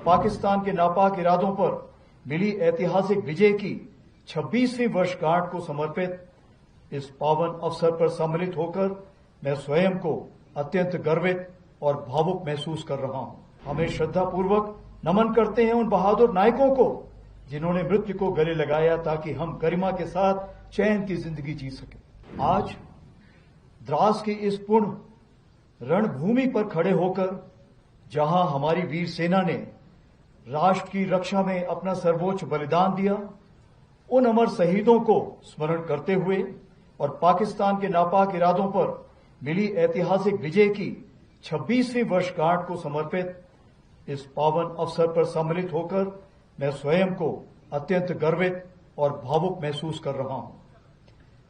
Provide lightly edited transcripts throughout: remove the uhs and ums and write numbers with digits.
पाकिस्तान के नापाक इरादों पर मिली ऐतिहासिक विजय की 26वीं वर्षगांठ को समर्पित इस पावन अवसर पर सम्मिलित होकर मैं स्वयं को अत्यंत गर्वित और भावुक महसूस कर रहा हूं। हमें श्रद्धापूर्वक नमन करते हैं उन बहादुर नायकों को जिन्होंने मृत्यु को गले लगाया ताकि हम गरिमा के साथ चैन की जिंदगी जी सकें। आज द्रास की इस पुण्य रणभूमि पर खड़े होकर जहां हमारी वीर सेना ने राष्ट्र की रक्षा में अपना सर्वोच्च बलिदान दिया, उन अमर शहीदों को स्मरण करते हुए और पाकिस्तान के नापाक इरादों पर मिली ऐतिहासिक विजय की 26वीं वर्षगांठ को समर्पित इस पावन अवसर पर सम्मिलित होकर मैं स्वयं को अत्यंत गर्वित और भावुक महसूस कर रहा हूं।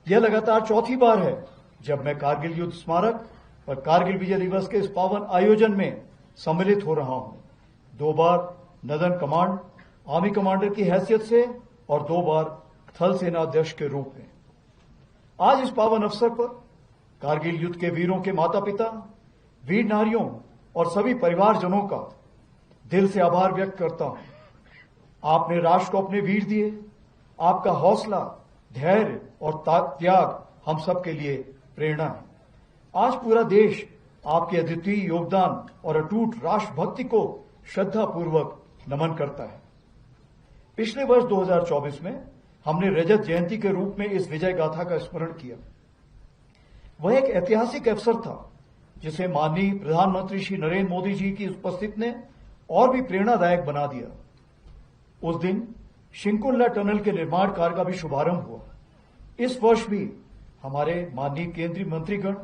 यह लगातार चौथी बार है जब मैं कारगिल युद्ध स्मारक और कारगिल विजय दिवस के इस पावन आयोजन में सम्मिलित हो रहा हूं। 2 बार नदन कमांड आर्मी कमांडर की हैसियत से और 2 बार थल सेना अध्यक्ष के रूप में। आज इस पावन अवसर पर कारगिल युद्ध के वीरों के माता पिता, वीर नारियों और सभी परिवारजनों का दिल से आभार व्यक्त करता हूं। आपने राष्ट्र को अपने वीर दिए। आपका हौसला, धैर्य और त्याग हम सब के लिए प्रेरणा है। आज पूरा देश आपके अद्वितीय योगदान और अटूट राष्ट्रभक्ति को श्रद्धापूर्वक नमन करता है। पिछले वर्ष 2024 में हमने रजत जयंती के रूप में इस विजय गाथा का स्मरण किया। वह एक ऐतिहासिक अवसर था जिसे माननीय प्रधानमंत्री श्री नरेंद्र मोदी जी की उपस्थिति ने और भी प्रेरणादायक बना दिया। उस दिन शिंकुल्ला टनल के निर्माण कार्य का भी शुभारंभ हुआ। इस वर्ष भी हमारे माननीय केंद्रीय मंत्रीगण,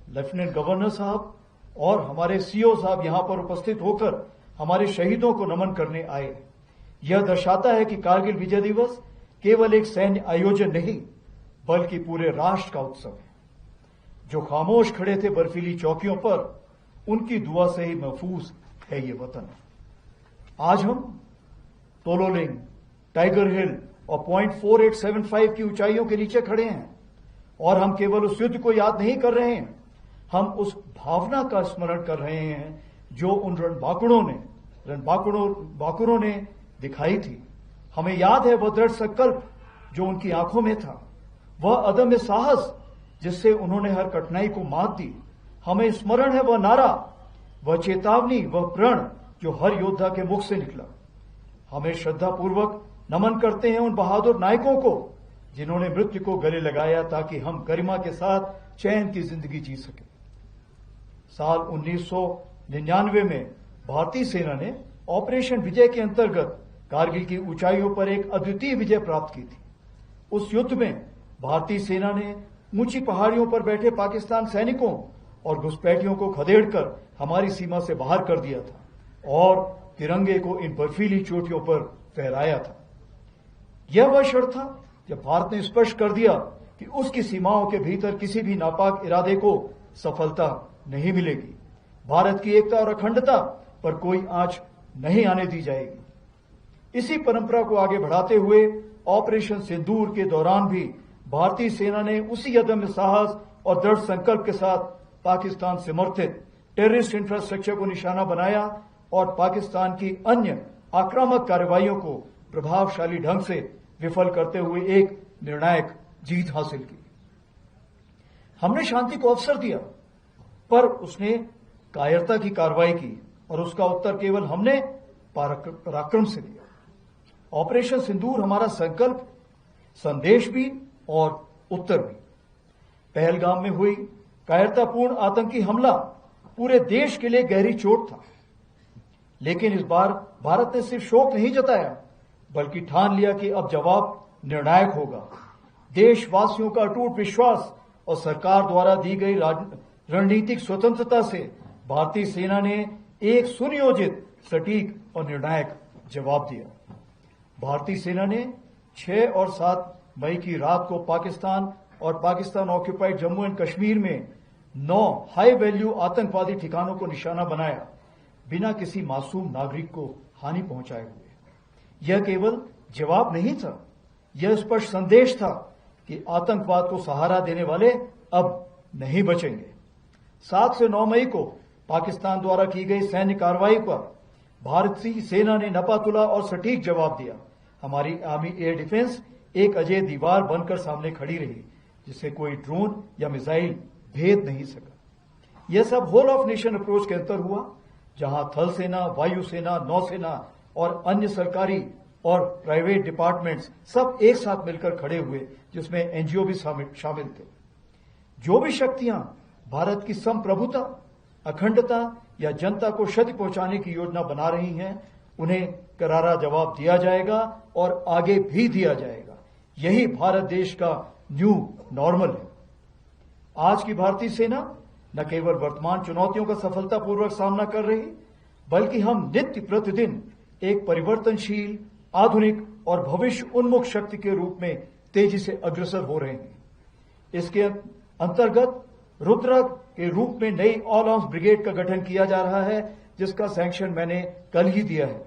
लेफ्टिनेंट गवर्नर साहब और हमारे सीओ साहब यहां पर उपस्थित होकर हमारे शहीदों को नमन करने आए। यह दर्शाता है कि कारगिल विजय दिवस केवल एक सैन्य आयोजन नहीं बल्कि पूरे राष्ट्र का उत्सव है। जो खामोश खड़े थे बर्फीली चौकियों पर, उनकी दुआ से ही महफूज है ये वतन। आज हम तोलोलिंग, टाइगर हिल और पॉइंट 4875 की ऊंचाइयों के नीचे खड़े हैं और हम केवल उस युद्ध को याद नहीं कर रहे हैं, हम उस भावना का स्मरण कर रहे हैं जो उन रणबांकुरों ने दिखाई थी। हमें याद है वह दृढ़ संकल्प जो उनकी आंखों में था, वह अदम्य साहस जिससे उन्होंने हर कठिनाई को मात दी। हमें स्मरण है वह नारा, वह चेतावनी, वह प्रण जो हर योद्धा के मुख से निकला। हमें श्रद्धापूर्वक नमन करते हैं उन बहादुर नायकों को जिन्होंने मृत्यु को गले लगाया ताकि हम गरिमा के साथ चैन की जिंदगी जी सके। साल 1999 में भारतीय सेना ने ऑपरेशन विजय के अंतर्गत कारगिल की ऊंचाइयों पर एक अद्वितीय विजय प्राप्त की थी। उस युद्ध में भारतीय सेना ने ऊंची पहाड़ियों पर बैठे पाकिस्तान सैनिकों और घुसपैठियों को खदेड़कर हमारी सीमा से बाहर कर दिया था और तिरंगे को इन बर्फीली चोटियों पर फहराया था। यह वह क्षण था जब भारत ने स्पष्ट कर दिया कि उसकी सीमाओं के भीतर किसी भी नापाक इरादे को सफलता नहीं मिलेगी। भारत की एकता और अखंडता पर कोई आंच नहीं आने दी जाएगी। इसी परंपरा को आगे बढ़ाते हुए ऑपरेशन सिंदूर के दौरान भी भारतीय सेना ने उसी अदम्य साहस और दृढ़ संकल्प के साथ पाकिस्तान से समर्थित टेररिस्ट इंफ्रास्ट्रक्चर को निशाना बनाया और पाकिस्तान की अन्य आक्रामक कार्रवाइयों को प्रभावशाली ढंग से विफल करते हुए एक निर्णायक जीत हासिल की। हमने शांति को अवसर दिया, पर उसने कायरता की कार्रवाई की और उसका उत्तर केवल हमने पराक्रम से दिया। ऑपरेशन सिंदूर हमारा संकल्प, संदेश भी और उत्तर भी। पहलगाम में हुई कायरतापूर्ण आतंकी हमला पूरे देश के लिए गहरी चोट था, लेकिन इस बार भारत ने सिर्फ शोक नहीं जताया बल्कि ठान लिया कि अब जवाब निर्णायक होगा। देशवासियों का अटूट विश्वास और सरकार द्वारा दी गई रणनीतिक स्वतंत्रता से भारतीय सेना ने एक सुनियोजित, सटीक और निर्णायक जवाब दिया। भारतीय सेना ने 6 और 7 मई की रात को पाकिस्तान और पाकिस्तान ऑक्यूपाइड जम्मू एंड कश्मीर में 9 हाई वैल्यू आतंकवादी ठिकानों को निशाना बनाया, बिना किसी मासूम नागरिक को हानि पहुंचाए हुए। यह केवल जवाब नहीं था, यह स्पष्ट संदेश था कि आतंकवाद को सहारा देने वाले अब नहीं बचेंगे। 7 से 9 मई को पाकिस्तान द्वारा की गई सैन्य कार्रवाई पर भारतीय सेना ने नपातुला और सटीक जवाब दिया। हमारी आर्मी एयर डिफेंस एक अजय दीवार बनकर सामने खड़ी रही, जिसे कोई ड्रोन या मिसाइल भेद नहीं सका। यह सब होल ऑफ नेशन अप्रोच के अंतर हुआ, जहां थल सेना, वायुसेना, नौसेना और अन्य सरकारी और प्राइवेट डिपार्टमेंट्स सब एक साथ मिलकर खड़े हुए, जिसमें एनजीओ भी शामिल थे। जो भी शक्तियां भारत की संप्रभुता, अखंडता या जनता को क्षति पहुंचाने की योजना बना रही हैं, उन्हें करारा जवाब दिया जाएगा और आगे भी दिया जाएगा। यही भारत देश का न्यू नॉर्मल है। आज की भारतीय सेना न केवल वर्तमान चुनौतियों का सफलतापूर्वक सामना कर रही, बल्कि हम नित्य प्रतिदिन एक परिवर्तनशील, आधुनिक और भविष्य उन्मुख शक्ति के रूप में तेजी से अग्रसर हो रहे हैं। इसके अंतर्गत रुद्र के रूप में नई ऑल आर्म्स ब्रिगेड का गठन किया जा रहा है, जिसका सैंक्शन मैंने कल ही दिया है,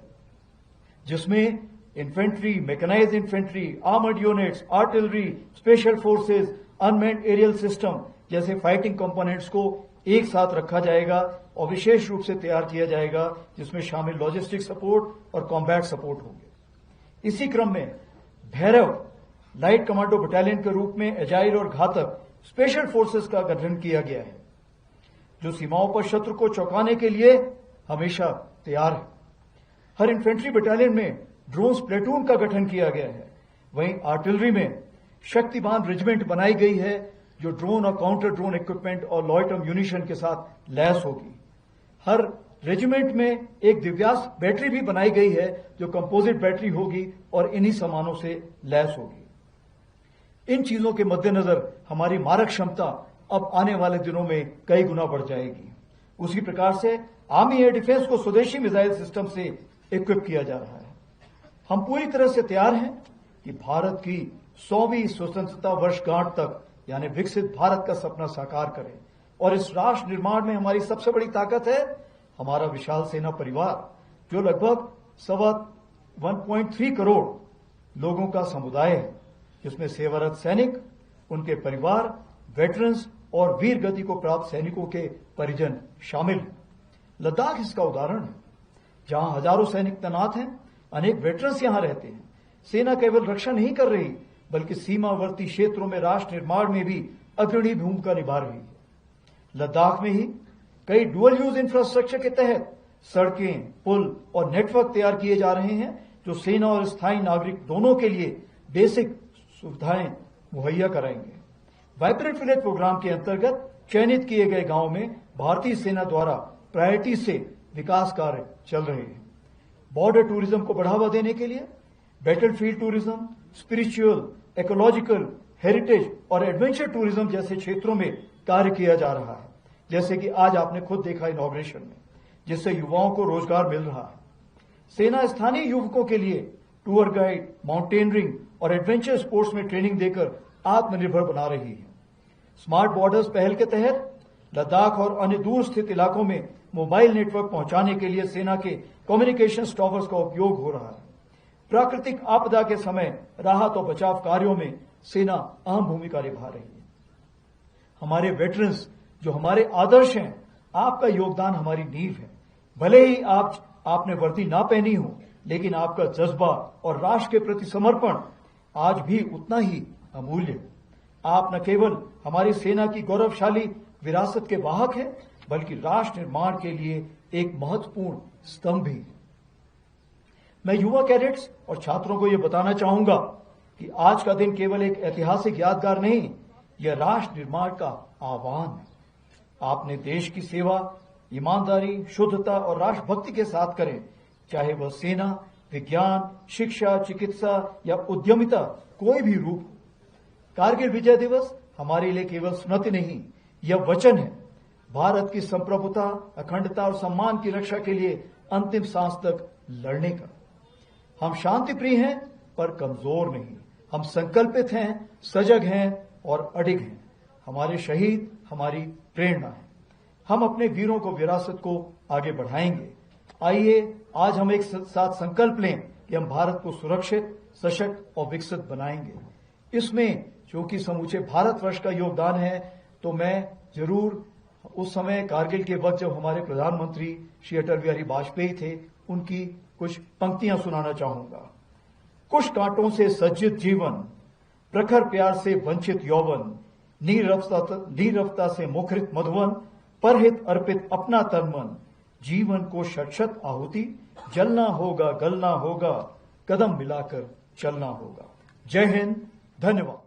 जिसमें infantry, mechanised infantry, armoured units, artillery, special forces, unmanned aerial system जैसे फाइटिंग कंपोनेंट्स को एक साथ रखा जाएगा और विशेष रूप से तैयार किया जाएगा, जिसमें शामिल लॉजिस्टिक सपोर्ट और कॉम्बैट सपोर्ट होंगे। इसी क्रम में भैरव लाइट कमांडो बटालियन के रूप में एजाइल और घातक स्पेशल फोर्सेस का गठन किया गया है, जो सीमाओं पर शत्रु को चौंकाने के लिए हमेशा तैयार है। हर इन्फेंट्री बटालियन में ड्रोन प्लेटून का गठन किया गया है। वहीं आर्टिलरी में शक्तिमान रेजिमेंट बनाई गई है, जो ड्रोन और काउंटर ड्रोन इक्विपमेंट और लॉयटर म्यूनिशन के साथ लैस होगी। हर रेजिमेंट में एक दिव्यास्त्र बैटरी भी बनाई गई है, जो कंपोजिट बैटरी होगी और इन्हीं सामानों से लैस होगी। इन चीजों के मद्देनजर हमारी मारक क्षमता अब आने वाले दिनों में कई गुना बढ़ जाएगी। उसी प्रकार से आर्मी एयर डिफेंस को स्वदेशी मिसाइल सिस्टम से इक्विप किया जा रहा है। हम पूरी तरह से तैयार हैं कि भारत की 100वीं स्वतंत्रता वर्षगांठ तक, यानी विकसित भारत का सपना साकार करें। और इस राष्ट्र निर्माण में हमारी सबसे बड़ी ताकत है हमारा विशाल सेना परिवार, जो लगभग 1.3 करोड़ लोगों का समुदाय है, जिसमें सेवारत सैनिक, उनके परिवार, वेटरन्स और वीर गति को प्राप्त सैनिकों के परिजन शामिल हैं। लद्दाख इसका उदाहरण है, जहां हजारों सैनिक तैनात हैं, अनेक वेटरन्स यहां रहते हैं। सेना केवल रक्षा नहीं कर रही, बल्कि सीमावर्ती क्षेत्रों में राष्ट्र निर्माण में भी अग्रणी भूमिका निभा रही है। लद्दाख में ही कई डुअल यूज इंफ्रास्ट्रक्चर के तहत सड़कें, पुल और नेटवर्क तैयार किए जा रहे हैं, जो सेना और स्थायी नागरिक दोनों के लिए बेसिक सुविधाएं मुहैया कराएंगे। वाइब्रेंट विलेज प्रोग्राम के अंतर्गत चयनित किए गए गांव में भारतीय सेना द्वारा प्रायोरिटी से विकास कार्य चल रहे हैं। बॉर्डर टूरिज्म को बढ़ावा देने के लिए battlefield tourism, spiritual, ecological, heritage और एडवेंचर टूरिज्म जैसे क्षेत्रों में कार्य किया जा रहा है, जैसे कि आज आपने खुद देखा इनॉग्रेशन में, जिससे युवाओं को रोजगार मिल रहा है। सेना स्थानीय युवकों के लिए टूर गाइड, माउंटेनियरिंग और एडवेंचर स्पोर्ट्स में ट्रेनिंग देकर आत्मनिर्भर बना रही है। स्मार्ट बॉर्डर्स पहल के तहत लद्दाख और अन्य दूर स्थित इलाकों में मोबाइल नेटवर्क पहुंचाने के लिए सेना के कम्युनिकेशन टॉवर्स का उपयोग हो रहा है। प्राकृतिक आपदा के समय राहत और बचाव कार्यों में सेना अहम भूमिका निभा रही है। हमारे वेटरन्स जो हमारे आदर्श हैं, आपका योगदान हमारी नींव है। भले ही आपने वर्दी ना पहनी हो, लेकिन आपका जज्बा और राष्ट्र के प्रति समर्पण आज भी उतना ही अमूल्य है। आप न केवल हमारी सेना की गौरवशाली विरासत के वाहक हैं, बल्कि राष्ट्र निर्माण के लिए एक महत्वपूर्ण स्तंभ भी है। मैं युवा कैडेट्स और छात्रों को यह बताना चाहूंगा कि आज का दिन केवल एक ऐतिहासिक यादगार नहीं, यह राष्ट्र निर्माण का आह्वान है। आपने देश की सेवा ईमानदारी, शुद्धता और राष्ट्रभक्ति के साथ करें, चाहे वह सेना, विज्ञान, शिक्षा, चिकित्सा या उद्यमिता कोई भी रूप हो। कारगिल विजय दिवस हमारे लिए केवल स्मृति नहीं, यह वचन है भारत की संप्रभुता, अखंडता और सम्मान की रक्षा के लिए अंतिम सांस तक लड़ने का। हम शांति प्रिय हैं पर कमजोर नहीं। हम संकल्पित हैं, सजग हैं और अडिग हैं। हमारे शहीद हमारी प्रेरणा है। हम अपने वीरों को विरासत को आगे बढ़ाएंगे। आइए आज हम एक साथ संकल्प लें कि हम भारत को सुरक्षित, सशक्त और विकसित बनाएंगे। इसमें क्योंकि समूचे भारतवर्ष का योगदान है, तो मैं जरूर उस समय कारगिल के वक्त जब हमारे प्रधानमंत्री श्री अटल बिहारी वाजपेयी थे, उनकी कुछ पंक्तियां सुनाना चाहूंगा। कुछ कांटों से सज्जित जीवन, प्रखर प्यार से वंचित यौवन, नीरवता से मुखरित मधुवन, परहित अर्पित अपना तन मन, जीवन को शत आहुति, जलना होगा गलना होगा, कदम मिलाकर चलना होगा। जय हिंद, धन्यवाद।